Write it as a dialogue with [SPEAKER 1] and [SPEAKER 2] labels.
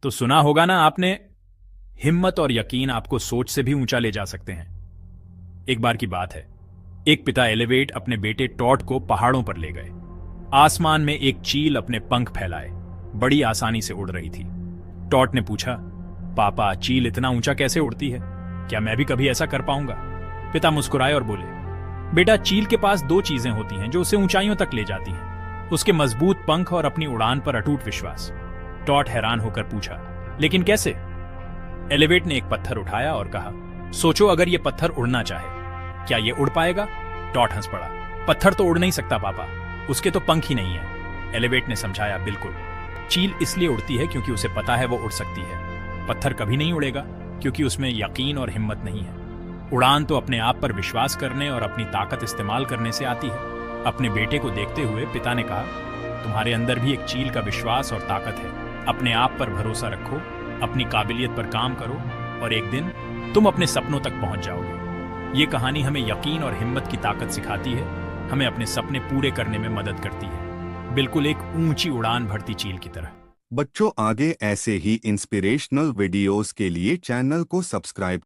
[SPEAKER 1] तो सुना होगा ना आपने, हिम्मत और यकीन आपको सोच से भी ऊंचा ले जा सकते हैं। एक बार की बात है, एक पिता एलिवेट अपने बेटे टॉड को पहाड़ों पर ले गए। आसमान में एक चील अपने पंख फैलाए बड़ी आसानी से उड़ रही थी। टॉड ने पूछा, पापा, चील इतना ऊंचा कैसे उड़ती है? क्या मैं भी कभी ऐसा कर पाऊंगा? पिता मुस्कुराए और बोले, बेटा, चील के पास दो चीजें होती हैं जो उसे ऊंचाइयों तक ले जाती हैं, उसके मजबूत पंख और अपनी उड़ान पर अटूट विश्वास। टॉड हैरान होकर पूछा, लेकिन कैसे? एलिवेट ने एक पत्थर उठाया और कहा, सोचो, अगर यह पत्थर उड़ना चाहे, क्या यह उड़ पाएगा? टॉड हंस पड़ा, पत्थर तो उड़ नहीं सकता पापा, उसके तो पंख ही नहीं है। एलिवेट ने समझाया, बिल्कुल, चील इसलिए उड़ती है क्योंकि उसे पता है वो उड़ सकती है। पत्थर कभी नहीं उड़ेगा क्योंकि उसमें यकीन और हिम्मत नहीं है। उड़ान तो अपने आप पर विश्वास करने और अपनी ताकत इस्तेमाल करने से आती है। अपने बेटे को देखते हुए पिता ने कहा, तुम्हारे अंदर भी एक चील का विश्वास और ताकत है। अपने आप पर भरोसा रखो, अपनी काबिलियत पर काम करो और एक दिन तुम अपने सपनों तक पहुंच जाओगे। ये कहानी हमें यकीन और हिम्मत की ताकत सिखाती है, हमें अपने सपने पूरे करने में मदद करती है, बिल्कुल एक ऊंची उड़ान भरती चील की तरह।
[SPEAKER 2] बच्चों, आगे ऐसे ही इंस्पिरेशनल वीडियोस के लिए चैनल को सब्सक्राइब